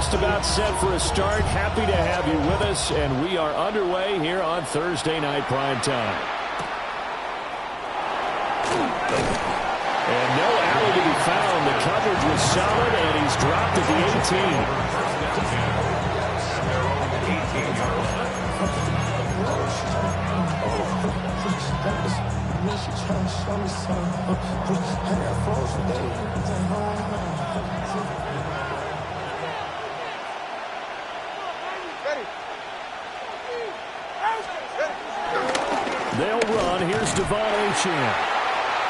just about set for a start. Happy to have you with us, and we are underway here on Thursday Night Prime Time. And no alley to be found. The coverage was solid, and he's dropped at the 18. They'll run. Here's Devon Achane.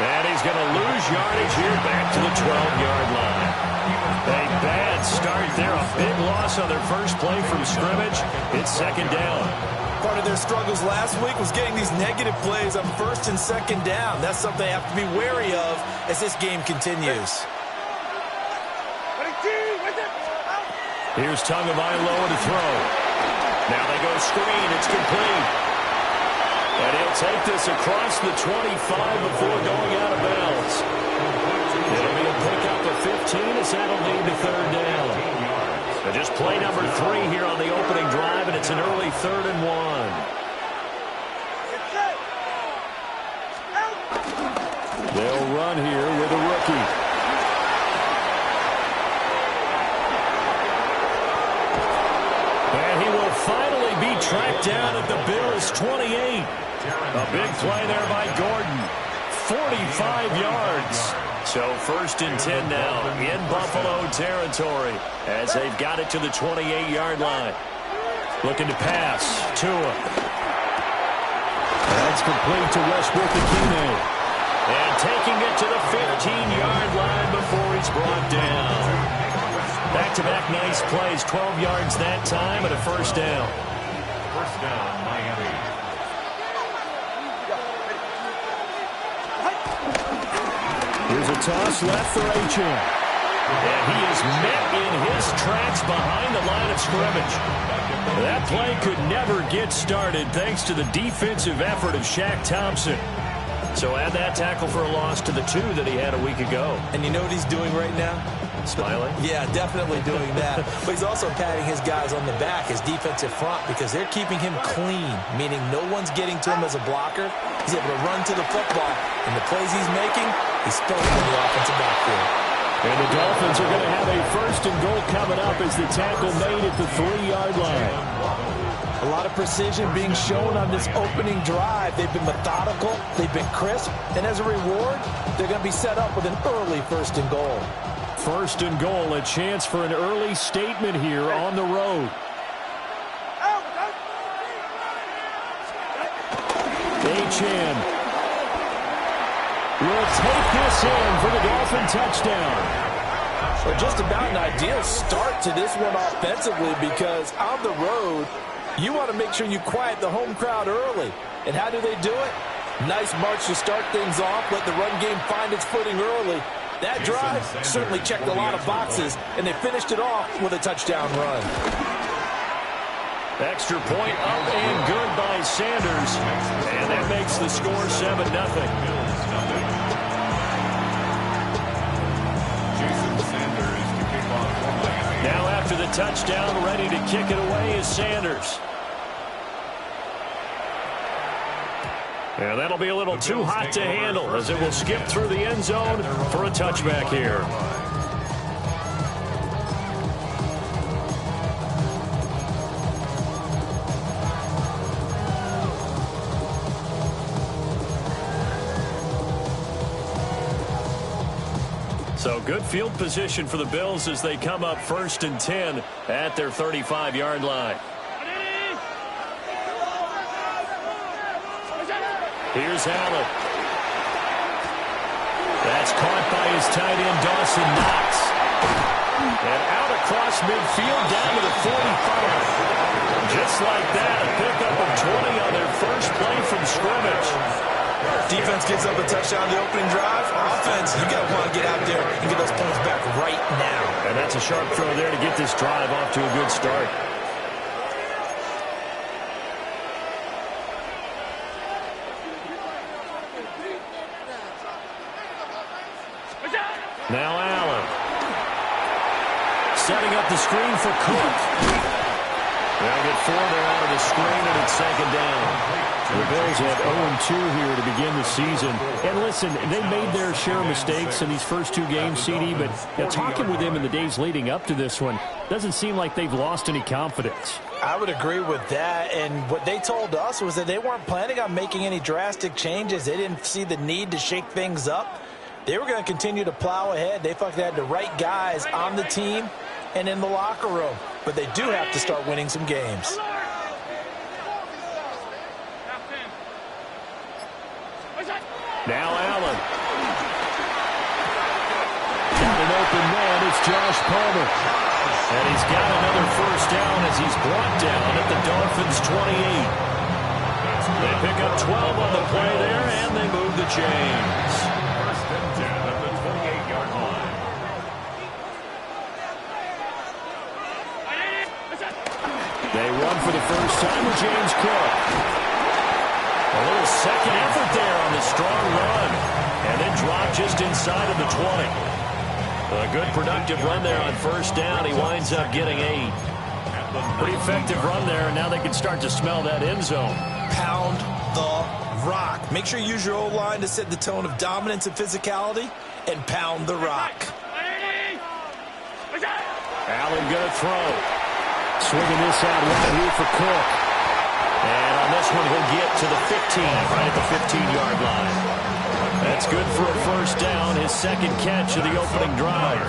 And he's going to lose yardage here back to the 12-yard line. A bad start there. A big loss on their first play from scrimmage. It's second down. Part of their struggles last week was getting these negative plays on first and second down. That's something they have to be wary of as this game continues. Here's Tagovailoa to throw. Now they go screen. It's complete. And he'll take this across the 25 before going out of bounds. It'll be a pickup of 15 as that'll lead to third down. So just play number 3 here on the opening drive, and it's an early 3rd and 1. They'll run here with a rookie. And he will finally be tracked down at the Bills' 28. A big play there by Gordon. 45 yards. So 1st and 10 now in Buffalo territory as they've got it to the 28-yard line. Looking to pass. Tua. That's complete to Westbrook-Ikhine. And taking it to the 15-yard line before he's brought down. Back-to-back nice plays. 12 yards that time and a first down. First down, Miami. Here's a toss left for Achane. And he is met in his tracks behind the line of scrimmage. That play could never get started thanks to the defensive effort of Shaq Thompson. So add that tackle for a loss to the 2 that he had a week ago. And you know what he's doing right now? Smiling? Yeah, definitely doing that. But he's also patting his guys on the back, his defensive front, because they're keeping him clean, meaning no one's getting to him as a blocker. He's able to run to the football, and the plays he's making, he's spilling in the offensive backfield. And the Dolphins are going to have a 1st and goal coming up as the tackle made at the 3-yard line. A lot of precision being shown on this opening drive. They've been methodical, they've been crisp, and as a reward, they're going to be set up with an early 1st and goal. 1st and goal, a chance for an early statement here on the road. Achane will take this in for the Dolphin touchdown. Well, just about an ideal start to this one offensively because on the road, you want to make sure you quiet the home crowd early. And how do they do it? Nice march to start things off, let the run game find its footing early. That drive certainly checked a lot of boxes, and they finished it off with a touchdown run. Extra point up and good by Sanders. And that makes the score 7-0. Now after the touchdown, ready to kick it away is Sanders. And that'll be a little too hot to handle as it will skip through the end zone for a touchback here. So good field position for the Bills as they come up 1st and 10 at their 35-yard line. Here's Allen. That's caught by his tight end, Dawson Knox. And out across midfield down to the 45. Just like that, a pickup of 20 on their first play from scrimmage. Defense gives up a touchdown on the opening drive. Offense, you got to want to get out there and get those points back right now. And that's a sharp throw there to get this drive off to a good start. Now Allen. setting up the screen for Cook. They'll get 4 there out of the screen, and it's second down. The Bills have 0-2 here to begin the season. And listen, they made their share of mistakes in these first 2 games, CD, but talking with them in the days leading up to this one, doesn't seem like they've lost any confidence. I would agree with that, and what they told us was that they weren't planning on making any drastic changes. They didn't see the need to shake things up. They were going to continue to plow ahead. They felt they had the right guys on the team and in the locker room, but they do have to start winning some games. Now Allen. Got an open man. It's Josh Palmer. And he's got another first down as he's brought down at the Dolphins' 28. They pick up 12 on the play there, and they move the chains. First and 10 at the 28-yard line. They run for the first time with James Cook. A little second effort there on the strong run. And then drop just inside of the 20. A good productive run there on first down. He winds up getting 8. Pretty effective run there, and now they can start to smell that end zone. Pound the rock. Make sure you use your O-line to set the tone of dominance and physicality, and pound the rock. Allen going to throw. Swinging this out right here for Cook. And on this one, he'll get to the 15, right at the 15-yard line. That's good for a first down, his second catch of the opening drive.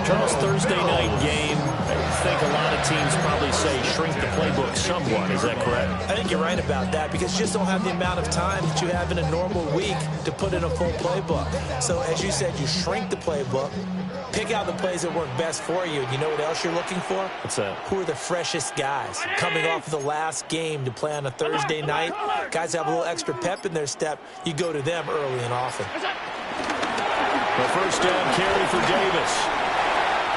Charles, Thursday night game, I think a lot of teams probably say shrink the playbook somewhat. Is that correct? I think you're right about that because you just don't have the amount of time that you have in a normal week to put in a full playbook. So as you said, you shrink the playbook, pick out the plays that work best for you. You know what else you're looking for? What's that? Who are the freshest guys coming off of the last game to play on a Thursday night? Guys have a little extra pep in their step. You go to them early and often. The first down carry for Davis.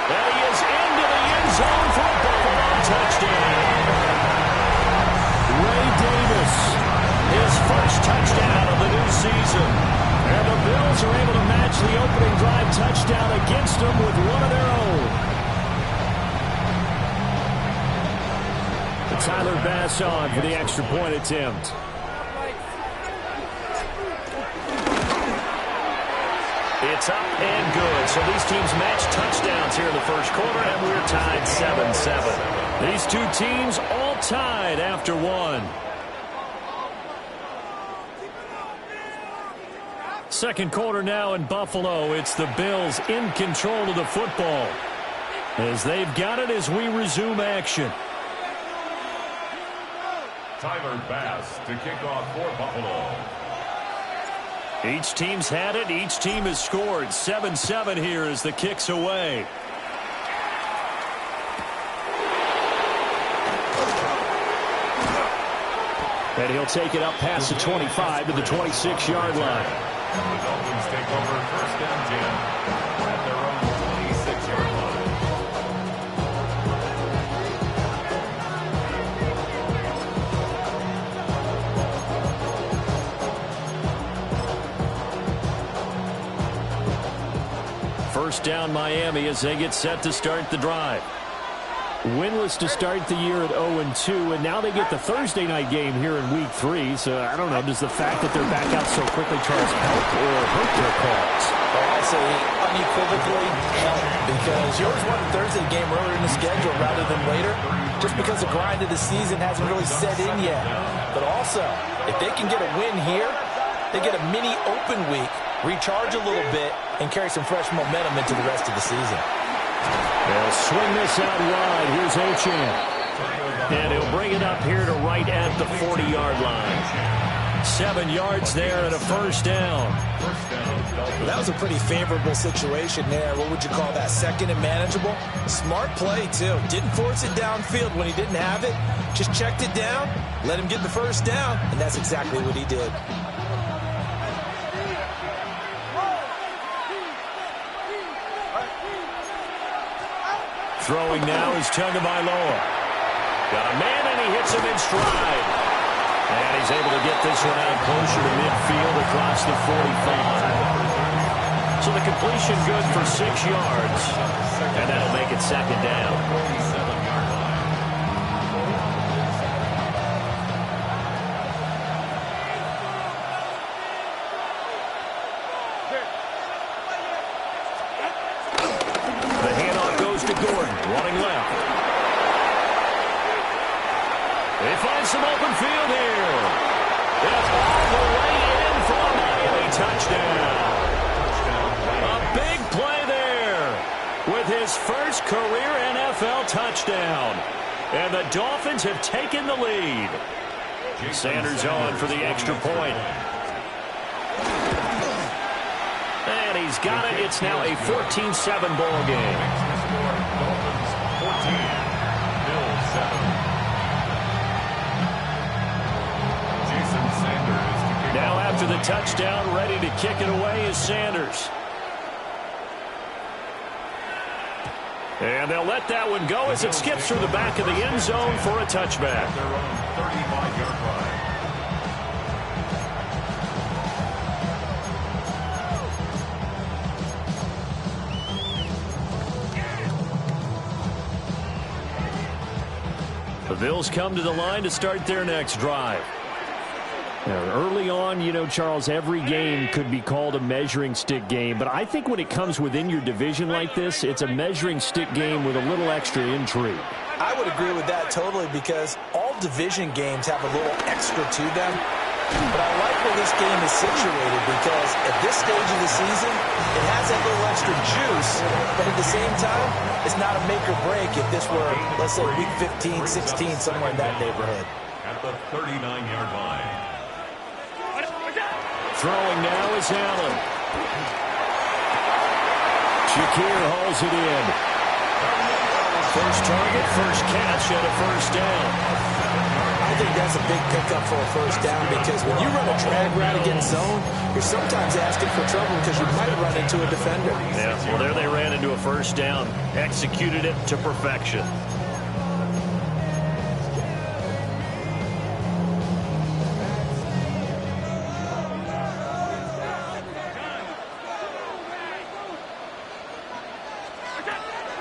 And he is into the end zone for a Buffalo touchdown. Ray Davis, his first touchdown of the new season. And the Bills are able to match the opening drive touchdown against them with one of their own. Tyler Bass on for the extra point attempt. It's up and good. So these teams match touchdowns here in the first quarter, and we're tied 7-7. These two teams all tied after one. Second quarter now in Buffalo. It's the Bills in control of the football as they've got it as we resume action. Tyler Bass to kick off for Buffalo. Each team's had it. Each team has scored. 7-7 here as the kick's away. And he'll take it up past the 25 to the 26-yard line. The Dolphins take over first and 10 at their own 26-yard line. First down Miami as they get set to start the drive. Winless to start the year at 0-2, and now they get the Thursday night game here in Week 3. So, I don't know, does the fact that they're back out so quickly, Charles, help or hurt their cause? Well, I say unequivocally help because you always want a Thursday game earlier in the schedule rather than later just because the grind of the season hasn't really set in yet. But also, if they can get a win here, they get a mini open week, recharge a little bit, and carry some fresh momentum into the rest of the season. They'll swing this out wide. Here's Achane. And he'll bring it up here to right at the 40-yard line. 7 yards there and a first down. That was a pretty favorable situation there. What would you call that? Second and manageable? Smart play, too. Didn't force it downfield when he didn't have it. Just checked it down, let him get the first down, and that's exactly what he did. Throwing now is Tagovailoa. Got a man, and he hits him in stride. And he's able to get this one out closer to midfield across the 45. So the completion good for 6 yards. And that'll make it second down. 47-yard line. The handoff goes to Gordon, running left. They find some open field here. It's all the way in for a Miami touchdown. A big play there with his first career NFL touchdown. And the Dolphins have taken the lead. Sanders on for the extra point. And he's got it. It's now a 14-7 ball game. Dolphins 14, Bills 7. Jason Sanders to kick Now off. after the touchdown, ready to kick it away is Sanders. And they'll let that one go as it skips through the back of the end zone for a touchback. Their own 35-yard line. The Bills come to the line to start their next drive. Now, early on, you know, Charles, every game could be called a measuring stick game. But I think when it comes within your division like this, it's a measuring stick game with a little extra intrigue. I would agree with that totally because all division games have a little extra to them. But I like where this game is situated because at this stage of the season, it has that little extra juice. But at the same time, it's not a make or break if this were, let's say, week 15, 16, somewhere in that neighborhood. At the 39-yard line. Throwing now is Allen. Shakir hauls it in. First target, first catch, and a first down. I think that's a big pickup for a first down because when you run a drag route against zone, you're sometimes asking for trouble because you might run into a defender. Yeah, well, there they ran into a first down. Executed it to perfection.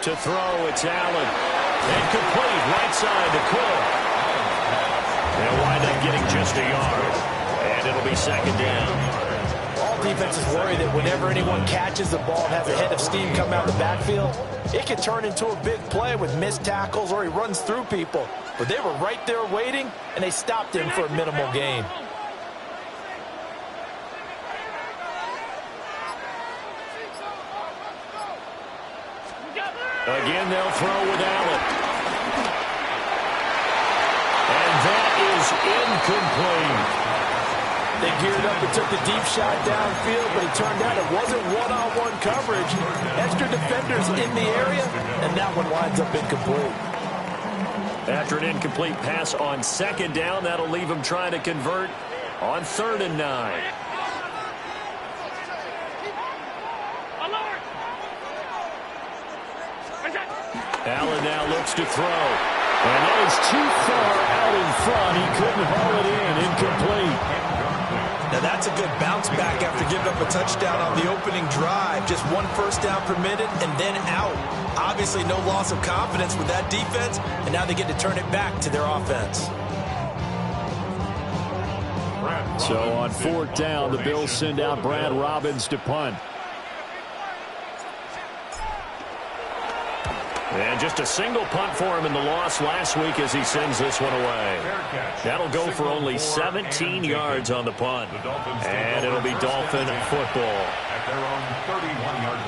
To throw, it's Allen. Incomplete, right side to Cook. They'll wind up getting just a yard. And it'll be second down. All defenses worry that whenever anyone catches the ball and has a head of steam come out of the backfield, it can turn into a big play with missed tackles or he runs through people. But they were right there waiting, and they stopped him for a minimal gain. Again, they'll throw with Allen. And that is incomplete. They geared up and took the deep shot downfield, but it turned out it wasn't one-on-one coverage. Extra defenders in the area, and that one winds up incomplete. After an incomplete pass on second down, that'll leave them trying to convert on 3rd and 9. Allen now looks to throw. And that is too far out in front. He couldn't haul it in. Incomplete. Now that's a good bounce back after giving up a touchdown on the opening drive. Just one first down permitted and then out. Obviously no loss of confidence with that defense, and now they get to turn it back to their offense. So on 4th down, the Bills send out Brad Robbins to punt. And just a single punt for him in the loss last week as he sends this one away. That'll go for only 17 yards on the punt. And it'll be Dolphin football. At their own 31-yard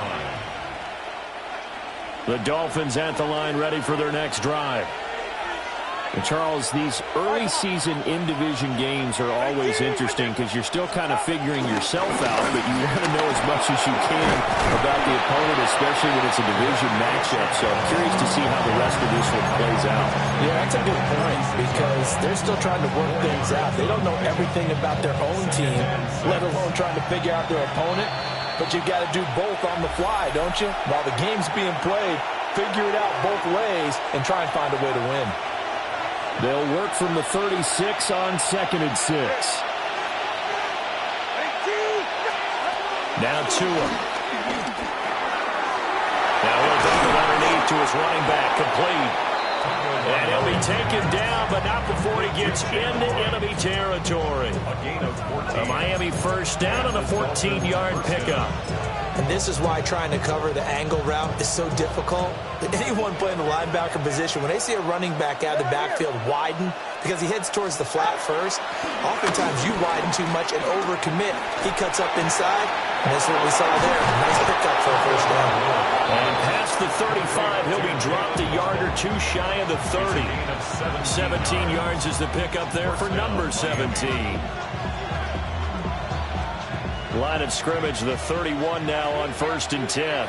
line. The Dolphins at the line ready for their next drive. And Charles, these early season in-division games are always interesting because you're still kind of figuring yourself out, but you want to know as much as you can about the opponent, especially when it's a division matchup. So I'm curious to see how the rest of this one plays out. Yeah, that's a good point because they're still trying to work things out. They don't know everything about their own team, let alone trying to figure out their opponent. But you got to do both on the fly, don't you? While the game's being played, figure it out both ways and try and find a way to win. They'll work from the 36 on 2nd and 6. Now Tua. to his running back, complete. And he'll be taken down, but not before he gets into enemy territory. A gain of 14. A Miami first down on a 14-yard pickup. And this is why trying to cover the angle route is so difficult. Anyone playing the linebacker position, when they see a running back out of the backfield widen, because he heads towards the flat first, oftentimes you widen too much and overcommit. He cuts up inside, and that's what we saw there. Nice pickup for a first down. And past the 35, he'll be dropped a yard or two shy of the 30. 17 yards is the pickup there for number 17. Line of scrimmage, the 31 now on 1st and 10.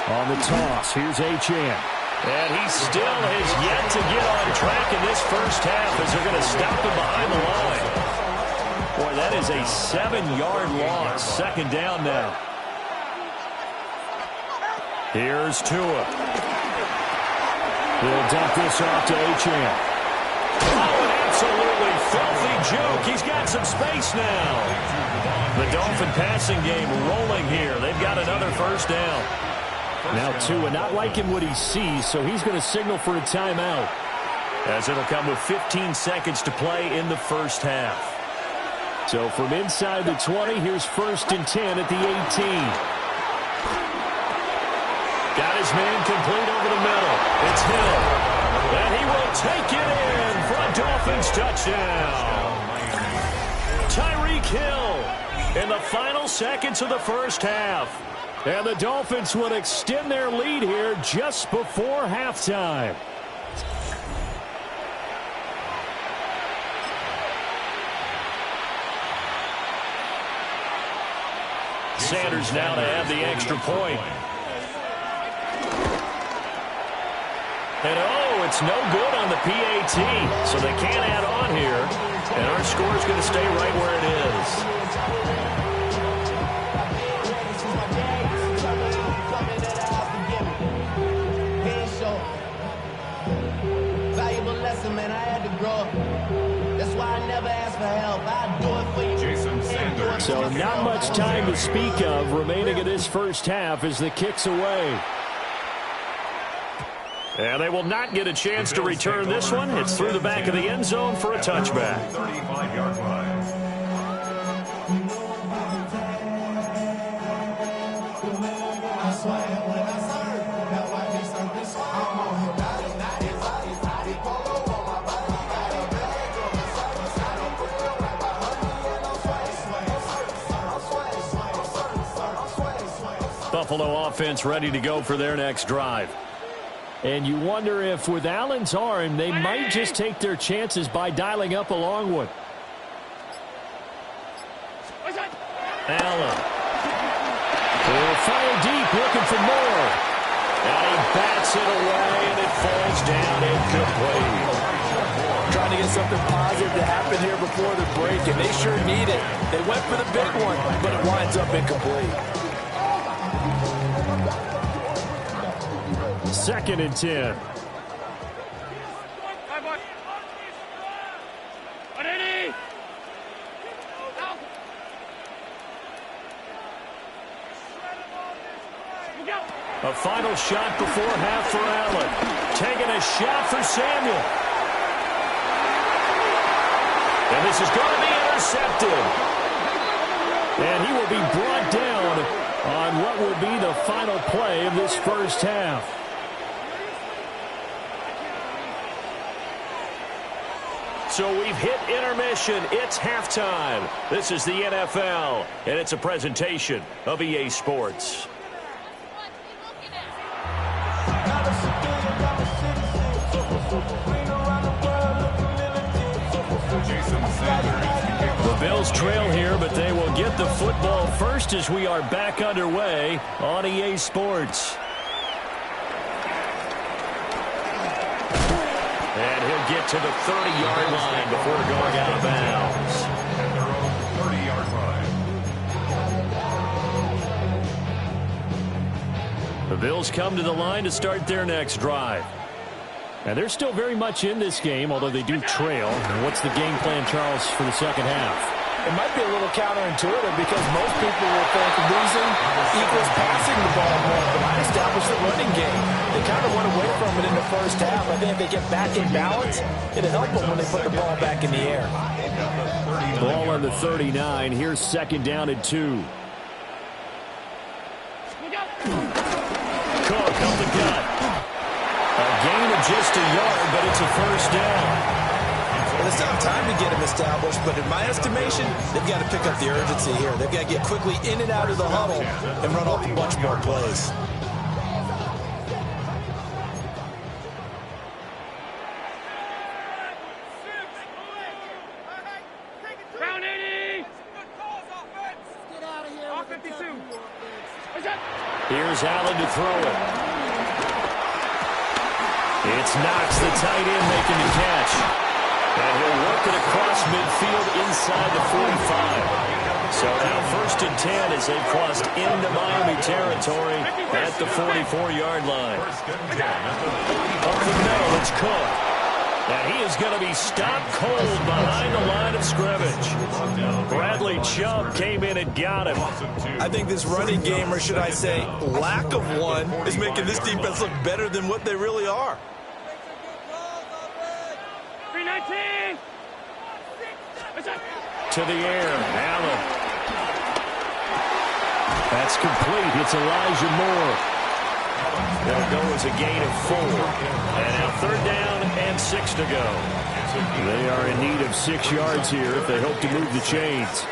On the toss, here's Achane. And he still has yet to get on track in this first half as they're going to stop him behind the line. Boy, that is a 7-yard loss. Second down now. Here's Tua. He'll dump this off to Achane. Oh, an absolutely filthy juke. He's got some space now. The Dolphin passing game rolling here. They've got another first down. Now Tua not liking what he sees, so he's going to signal for a timeout. As it'll come with 15 seconds to play in the first half. So from inside the 20, here's 1st and 10 at the 18. Got his man complete over the middle. It's Hill. And he will take it in for a Dolphins touchdown. Tyreek Hill in the final seconds of the first half. And the Dolphins will extend their lead here just before halftime. Sanders now to add the extra point. And oh, it's no good on the PAT, so they can't add on here. And our score is going to stay right where it is. Man, I had to grow up. That's why I never asked for help. I'd do it for you. Jason Sanders. So not much time to speak of remaining in this first half as the kick's away. And they will not get a chance to return this one. It's through the back of the end zone for a touchback. 35-yard line. Buffalo offense ready to go for their next drive. And you wonder if with Allen's arm, they might just take their chances by dialing up a long one. Allen. They'll fire deep, looking for more. And he bats it away, and it falls down incomplete. Trying to get something positive to happen here before the break, and they sure need it. They went for the big one, but it winds up incomplete. 2nd and 10. A final shot before half for Allen. Taking a shot for Samuel. And this is going to be intercepted. And he will be brought down on what will be the final play of this first half. So we've hit intermission. It's halftime. This is the NFL, and it's a presentation of EA Sports. The Bills trail here, but they will get the football first as we are back underway on EA Sports. And he'll get to the 30-yard line before going out of bounds. At their own 30-yard line. The Bills come to the line to start their next drive. And they're still very much in this game, although they do trail. And what's the game plan, Charles, for the second half? It might be a little counterintuitive because most people will think losing equals passing the ball more, but I established the running game. They kind of went away from it in the first half. I think if they get back in balance, it'll help them when they put the ball back in the air. Ball on the 39. Here's second down and 2. Cook up the gut. A gain of just a yard, but it's a first down. Well, it's not time to get him established, but in my estimation, they've got to pick up the urgency here. They've got to get quickly in and out of the huddle and run off a bunch more plays. Here's Allen to throw it. It's Knox, the tight end, making the catch. And he'll work it across midfield inside the 45. So now 1st and 10 as they've crossed into Miami territory at the 44-yard line. Up the middle, it's Cook. And he is going to be stopped cold behind the line of scrimmage. Bradley Chubb came in and got him. I think this running game, or should I say lack of one, is making this defense look better than what they really are. 319. To the air, Allen. That's complete. It's Elijah Moore. They'll go as a gain of 4. And now 3rd down and 6 to go. They are in need of 6 yards here if they hope to move the chains.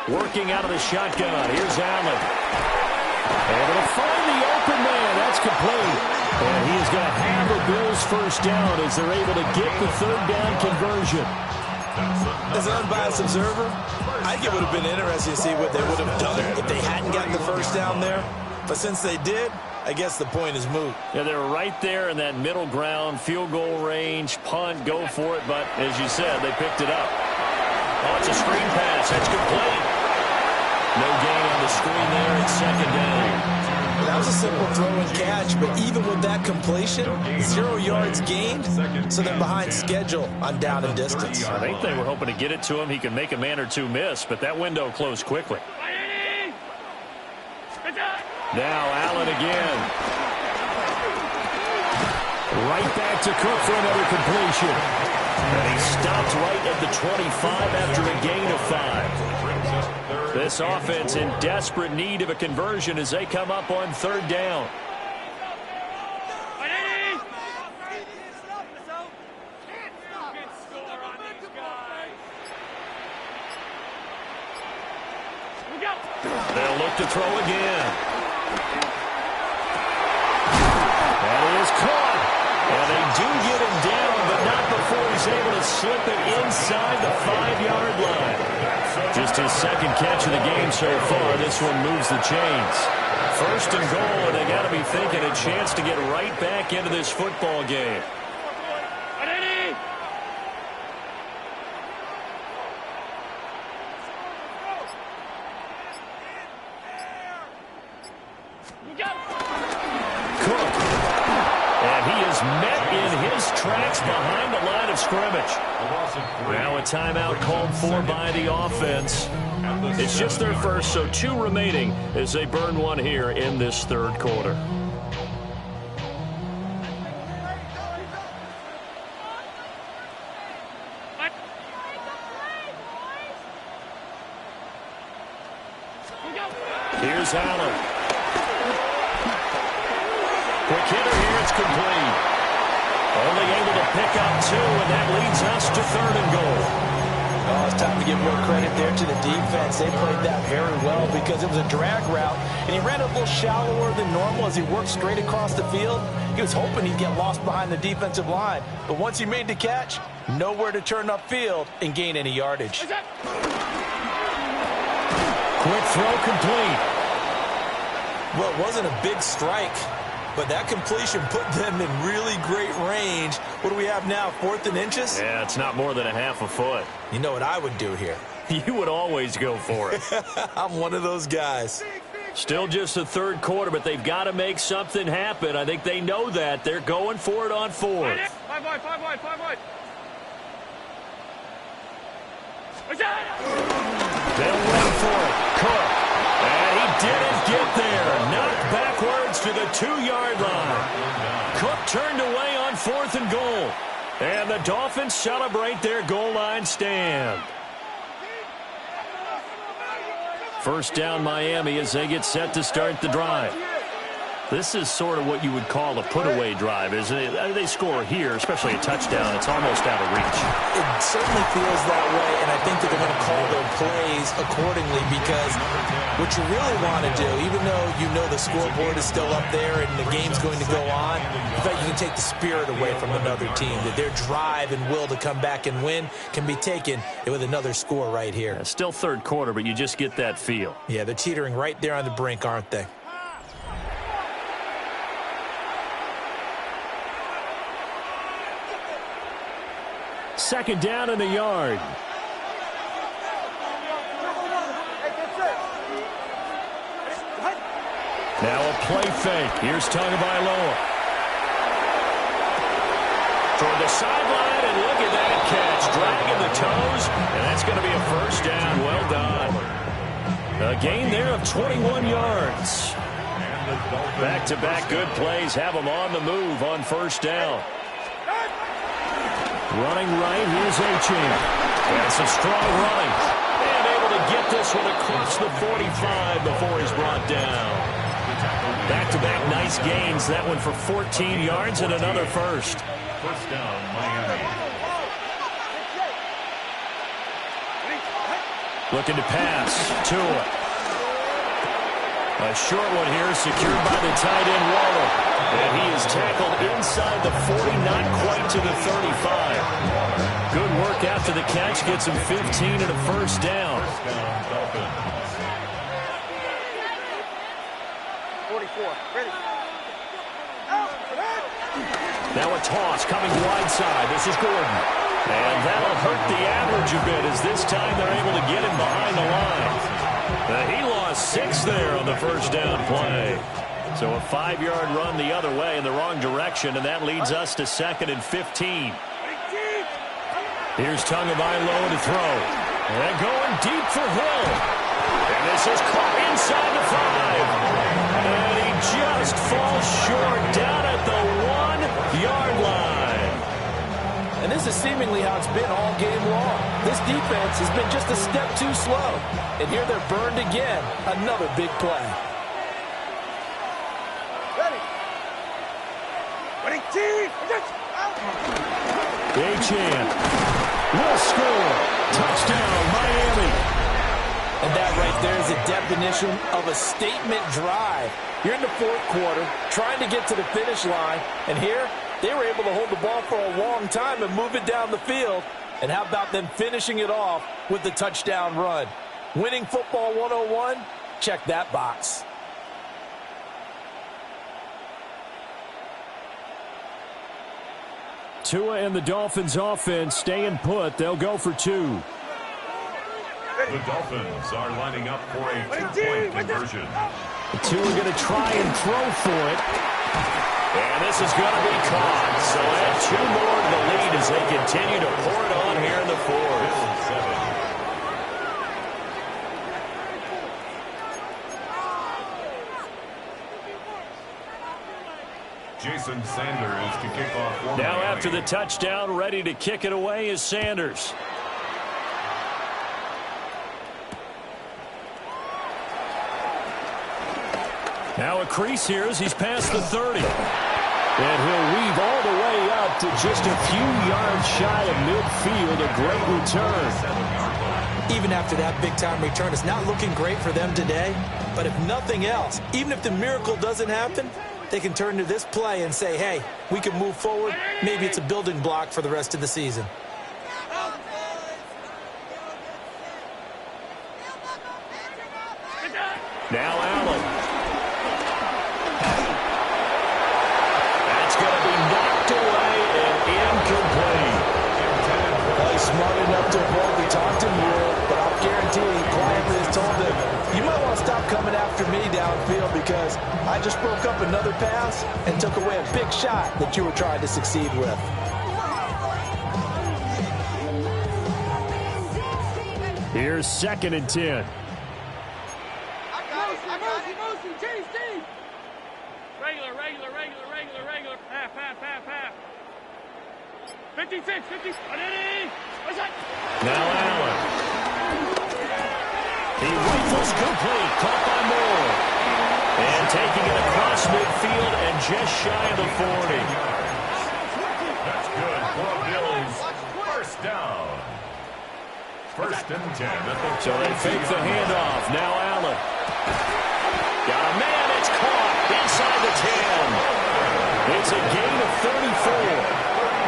Working out of the shotgun. Here's Allen. Able to find the open man. That's complete. And he is going to have the Bills' first down as they're able to get the 3rd down conversion. As an unbiased observer, I think it would have been interesting to see what they would have done if they hadn't gotten the first down there. But since they did, I guess the point is moot. Yeah, they were right there in that middle ground, field goal range, punt, go for it. But as you said, they picked it up. Oh, it's a screen pass. That's complete. No gain on the screen there. It's 2nd down. That was a simple throw and catch, but even with that completion, 0 yards gained, so they're behind schedule on down and distance. I think they were hoping to get it to him. He could make a man or two miss, but that window closed quickly. Now Allen again. Right back to Cook for another completion. And he stopped right at the 25 after a gain of 5. This offense in desperate need of a conversion as they come up on 3rd down. They'll look to throw again. That is caught. And they do get him down, but not before he's able to slip it inside the 5-yard line. Just his 2nd catch of the game so far. This one moves the chains. 1st and goal, and they got to be thinking a chance to get right back into this football game. Cook. And he is met in his tracks behind the line of scrimmage. Now a timeout called for by the offense. It's just their first, so 2 remaining as they burn one here in this 3rd quarter. Here's Allen. Quick hitter here, it's complete. Only able to pick up 2, and that leads us to 3rd and goal. Oh, it's time to give real credit there to the defense. They played that very well because it was a drag route, and he ran a little shallower than normal as he worked straight across the field. He was hoping he'd get lost behind the defensive line, but once he made the catch, nowhere to turn upfield and gain any yardage. Quick throw complete. Well, it wasn't a big strike, but that completion put them in really great range. What do we have now, 4th and inches? Yeah, it's not more than a half a foot. You know what I would do here? You would always go for it. I'm one of those guys. Still just the third quarter, but they've got to make something happen. I think they know that. They're going for it on fourth. Five wide. They'll run for it. Cook. And he didn't get there. Knocked backwards to the 2-yard line. Cook turned away on 4th and goal. And the Dolphins celebrate their goal line stand. First down Miami as they get set to start the drive. This is sort of what you would call a put-away drive. As they score here, especially a touchdown, it's almost out of reach. It certainly feels that way, and I think that they're going to call their plays accordingly because what you really want to do, even though you know the scoreboard is still up there and the game's going to go on, in fact, you can take the spirit away from another team, that their drive and will to come back and win can be taken with another score right here. Yeah, still third quarter, but you just get that feel. Yeah, they're teetering right there on the brink, aren't they? Second down in the yard. Now a play fake. Here's Tagovailoa. Toward the sideline, and look at that catch. Dragging the toes, and that's going to be a first down. Well done. A gain there of 21 yards. Back-to-back good plays have them on the move on first down. Running right, here's Achane. And some strong running. And able to get this one across the 45 before he's brought down. Back-to-back nice gains. That one for 14 yards and another first. First down, Miami. Looking to pass. Tua. A short one here, secured by the tight end Waller. And he is tackled inside the 40, not quite to the 35. Good work after the catch, gets him 15 and a first down. 44, ready. Now a toss coming wide side. This is Gordon. And that'll hurt the average a bit as this time they're able to get him behind the line. He lost 6 there on the first down play. So a 5-yard run the other way in the wrong direction, and that leads us to 2nd and 15. Here's Tagovailoa to throw. And going deep for Hill. And this is caught inside the 5. And he just falls short down at the 1-yard line. And this is seemingly how it's been all game long. This defense has been just a step too slow. And here they're burned again. Another big play. Ready, team. Achane will score. Touchdown, Miami. And that right there is a definition of a statement drive. You're in the fourth quarter, trying to get to the finish line, and here they were able to hold the ball for a long time and move it down the field. And how about them finishing it off with the touchdown run? Winning football 101, check that box. Tua and the Dolphins offense staying put. They'll go for 2. The Dolphins are lining up for a 2-point conversion. Tua going to try and throw for it. And this is going to be caught. So add 2 more to the lead as they continue to pour it on here in the fourth. Jason Sanders to kick off for Now Miami. after the touchdown, ready to kick it away is Sanders. Now a crease here as he's past the 30. And he'll weave all the way up to just a few yards shy of midfield. A great return. Even after that big-time return, it's not looking great for them today. But if nothing else, even if the miracle doesn't happen, they can turn to this play and say, hey, we can move forward. Maybe it's a building block for the rest of the season. Now Allen. That's going to be knocked away and incomplete. Well, he's smart enough to avoid the taunting rule, but I'll guarantee he quietly has told them, you might want to stop coming coming after me downfield because I just broke up another pass and took away a big shot that you were trying to succeed with. Here's 2nd and 10. Regular. Half. 56. What's that? Now Allen. He rifles complete. Caught by Moore. And taking it across midfield and just shy of the 40. That's good for Bills. First down. 1st and 10. So they fake the handoff. Now Allen. Got a man. It's caught inside the 10. It's a gain of 34.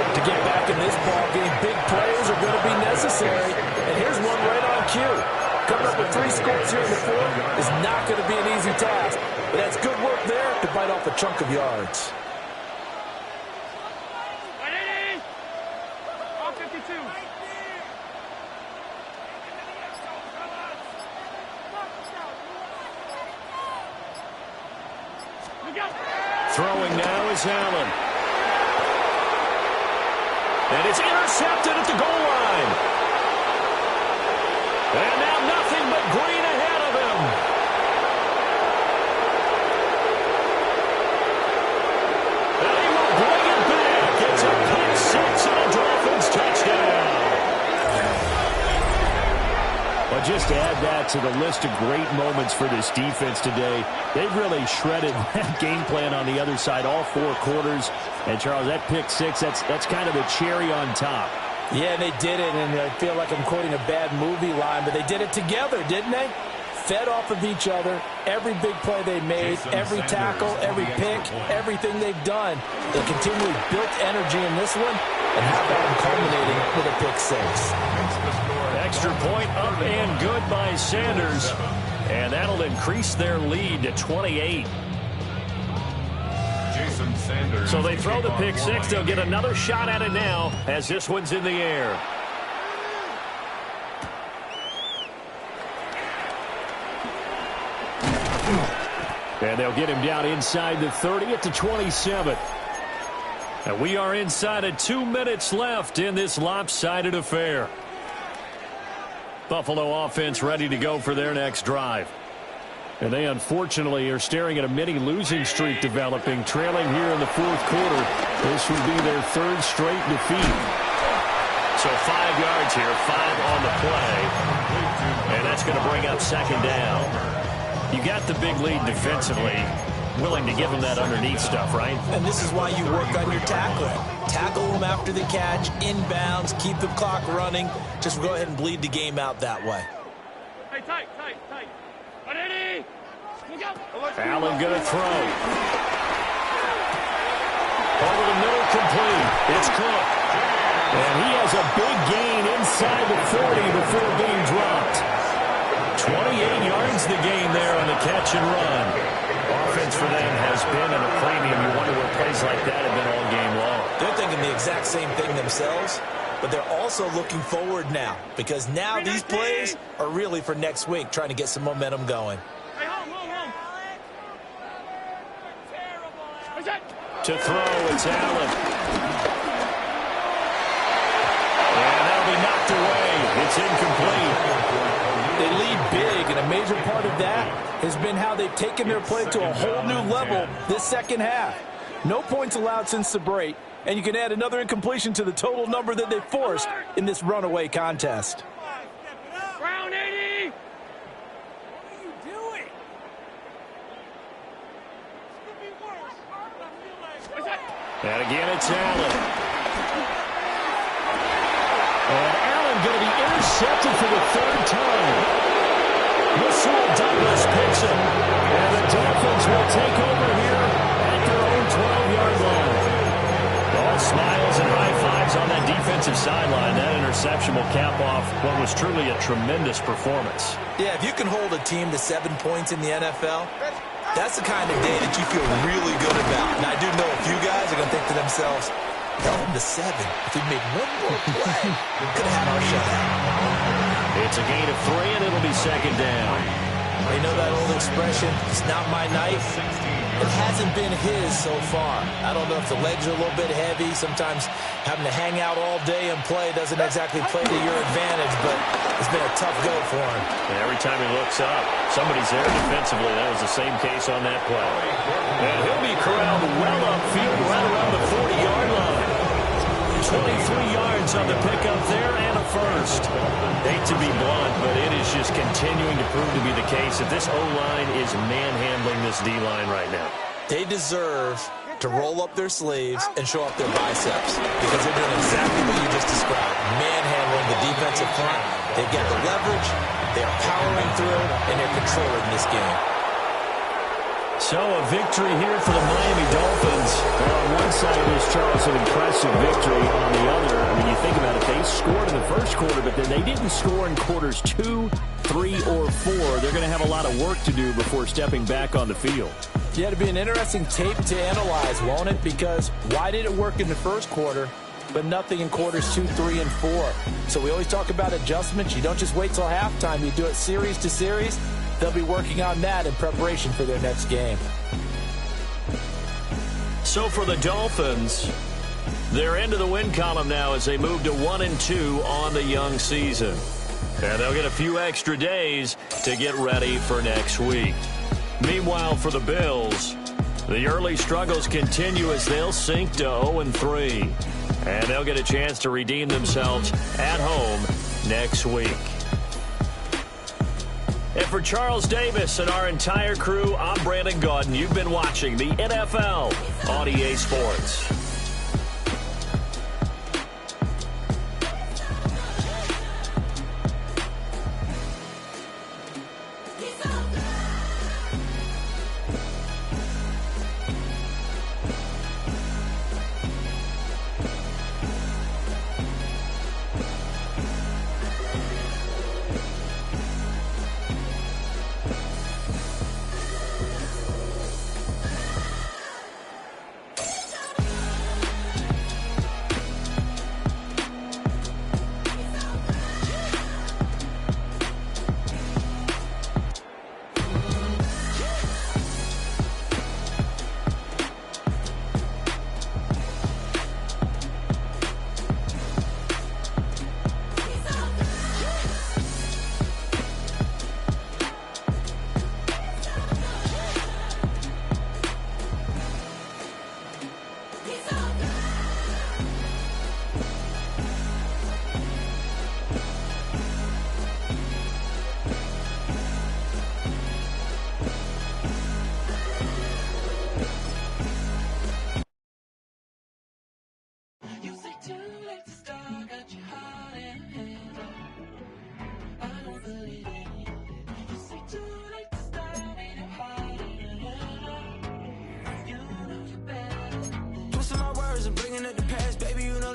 To get back in this ball game, big plays are going to be necessary. And here's one right on cue. Coming up with 3 scores here in the 4th is not going to be an easy task. But that's good work there to bite off a chunk of yards. All 52. Throwing now is Allen. And it's intercepted at the goal line. And now nothing but green ahead of him. And he will bring it back. It's a pick 6 and a Dolphins touchdown. Well, just to add that to the list of great moments for this defense today, they've really shredded that game plan on the other side all 4 quarters. And, Charles, that pick 6, that's kind of the cherry on top. Yeah, they did it, and I feel like I'm quoting a bad movie line, but they did it together, didn't they? Fed off of each other, every big play they made, every tackle, every pick, everything they've done. They continually built energy in this one, and how about them culminating with a pick 6? Extra point up and good by Sanders. And that'll increase their lead to 28. Jason Sanders. So they throw the pick 6. They'll get another shot at it now as this one's in the air. And they'll get him down inside the 30 at the 27. And we are inside of 2 minutes left in this lopsided affair. Buffalo offense ready to go for their next drive. And they unfortunately are staring at a mini losing streak developing, trailing here in the 4th quarter. This would be their 3rd straight defeat. So 5 yards here, 5 on the play. And that's going to bring up 2nd down. You got the big lead defensively. Willing to give them that underneath stuff, right? And this is why you work on your tackling. Tackle them after the catch, inbounds, keep the clock running. Just go ahead and bleed the game out that way. Hey, tight. Ready? Look out. Allen going to throw. Over the middle, complete. It's Cook. And he has a big gain inside the 40 before being dropped. 28 yards the gain there on the catch and run. Offense for them has been at a premium. You wonder where plays like that have been all game long. They're thinking the exact same thing themselves, but they're also looking forward now because now these plays are really for next week, trying to get some momentum going. Hey, home. What's that? To throw, it's Allen. And that'll be knocked away. It's incomplete. They lead big, and a major part of that has been how they've taken their play to a whole new level this 2nd half. No points allowed since the break, and you can add another incompletion to the total number that they forced in this runaway contest. Round 80. What are you doing? It's going to be worse. What's that? And again, it's Allen. And Allen going to be intercepted for the 3rd time. Rasul Douglas picks him. And the Dolphins will take over here at their own 12-yard line. All smiles and high fives on that defensive sideline. That interception will cap off what was truly a tremendous performance. Yeah, if you can hold a team to 7 points in the NFL, that's the kind of day that you feel really good about. And I do know a few guys are going to think to themselves, held them to 7. If we made one more play, we could have had our shutout. It's a gain of 3, and it'll be 2nd down. You know that old expression, it's not my night? It hasn't been his so far. I don't know if the legs are a little bit heavy. Sometimes having to hang out all day and play doesn't exactly play to your advantage, but it's been a tough go for him. And every time he looks up, somebody's there defensively. That was the same case on that play. And he'll be corralled well upfield right around the 40-yard line. 23 yards on the pickup there and a first. Hate to be blunt, but it is just continuing to prove to be the case that this O-line is manhandling this D-line right now. They deserve to roll up their sleeves and show off their biceps because they're doing exactly what you just described, manhandling the defensive front. They've got the leverage, they're powering through, and they're controlling this game. So a victory here for the Miami Dolphins. Well, on one side of this, Charles, an impressive victory. On the other, I mean, you think about it, they scored in the first quarter, but then they didn't score in quarters 2, 3, or 4. They're going to have a lot of work to do before stepping back on the field. Yeah, it'll be an interesting tape to analyze, won't it? Because why did it work in the first quarter, but nothing in quarters 2, 3, and 4? So we always talk about adjustments. You don't just wait till halftime. You do it series to series. They'll be working on that in preparation for their next game. So for the Dolphins, they're into the win column now as they move to 1-2 on the young season. And they'll get a few extra days to get ready for next week. Meanwhile, for the Bills, the early struggles continue as they'll sink to 0-3. And they'll get a chance to redeem themselves at home next week. And for Charles Davis and our entire crew, I'm Brandon Gaudin. You've been watching the NFL on EA Sports.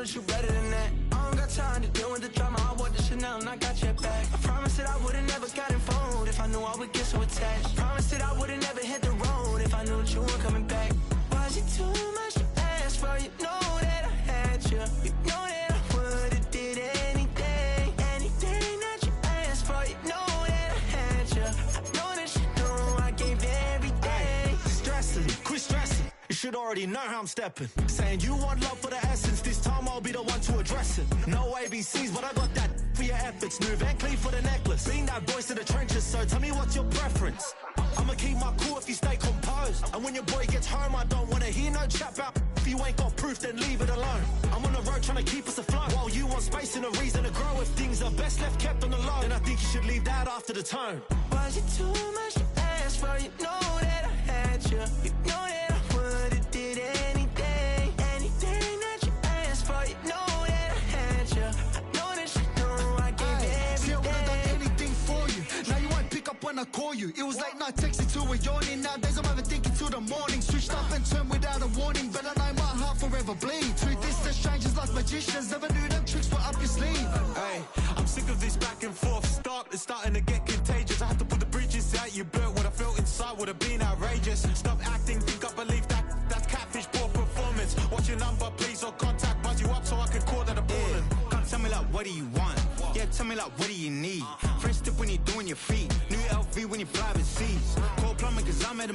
You better than that. I don't got time to deal with the drama. I want the Chanel and I got your back. I promised that I would've never gotten phone if I knew I would get so attached. I promised that I would've never hit the road if I knew that you weren't coming back. Was it too much to ask for? You know that I had you. You know that I would've did anything, anything that you asked for. You know that I had you. I know that you know I gave everything. Stressing, quit stressing. You should already know how I'm stepping. Saying you want love for the essence. This time I'll be the one to address it. No ABCs, but I got that for your efforts. New Van Cleef for the necklace. Being that voice in the trenches, so tell me what's your preference. I'ma keep my cool if you stay composed. And when your boy gets home, I don't wanna hear no chat about. If you ain't got proof, then leave it alone. I'm on the road trying to keep us afloat. While you want space and a reason to grow. If things are best left kept on the low, then I think you should leave that after the tone. Was it too much to ask for? You know that I had you. You know that I would've did anything, anything that you asked for. You know that I had you. I know that you know I gave everything. See, I would've done anything for you. Now you won't pick up when I call you. It was late night texting till we're yawning. Nowadays I'm overthinking till the morning. Switched up and turned without a warning, but I know my heart forever bleeds. Truth is, they're strangers like magicians. Never knew them tricks were up your sleeve. Hey, I'm sick of this back and forth. It's starting to get contagious. I had to put the bridges out you built. What I felt inside would have been outrageous. Stop acting, think I believe that. That's catfish, poor performance. What's your number, please, or contact. Buzz you up so I can call that a ballin'. Can't tell me like, what do you want? Yeah, tell me like, what do you need? First step when you're doing your feet. New LV when you get fly with seas. Cold plumbing cause I'm at a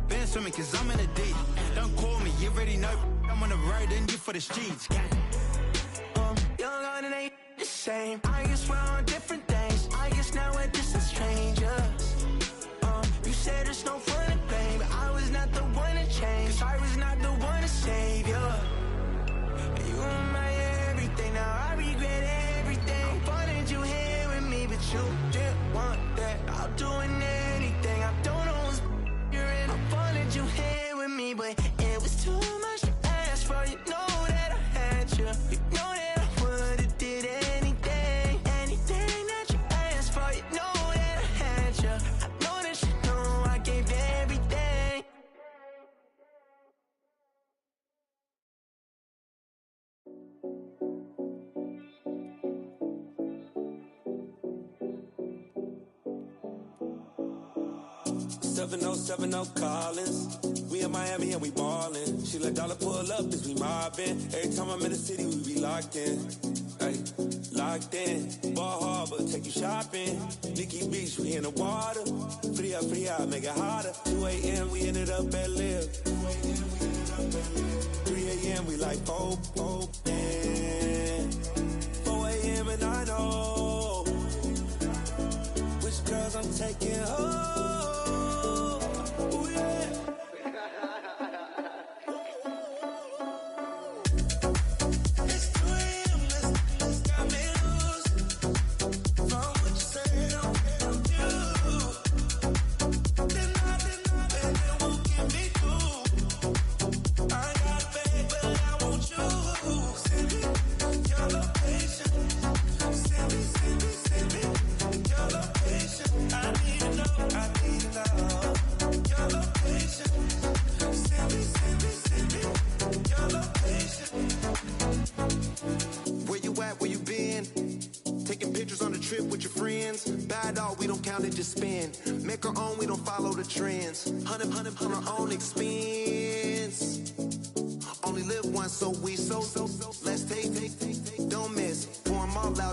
band swimming cause I'm in a D. Don't call me, you already know I'm on the road and you for the streets. Young on and ain't the same. I guess we're on different things. I guess now we're distant strangers. You said there's no fun to blame, but I was not the one to change. Cause I was not the one to save you. You were my everything, now I regret everything. I wanted you here with me, but you didn't want that. I'll do anything, I don't know what's you're in. I wanted you here with me, but it was too much to ask for. You know that I had you. You know that I would've did anything, anything that you asked for. You know that I had you. I know that you know I gave everything. Oh Collins. We in Miami and we ballin'. She let dollar pull up as we mobbin'. Every time I'm in the city, we be locked in. Ay, locked in. Ball Harbor, take you shopping. Nikki Beach, we in the water. Free up, make it hotter. 2 a.m. we ended up at Live. 3 a.m. we like Pope. 4 a.m. and I know which girls I'm taking home. Just spin, make our own, we don't follow the trends. 100 on our own expense. Only live once, so let's take, don't miss. Pour 'em all out there.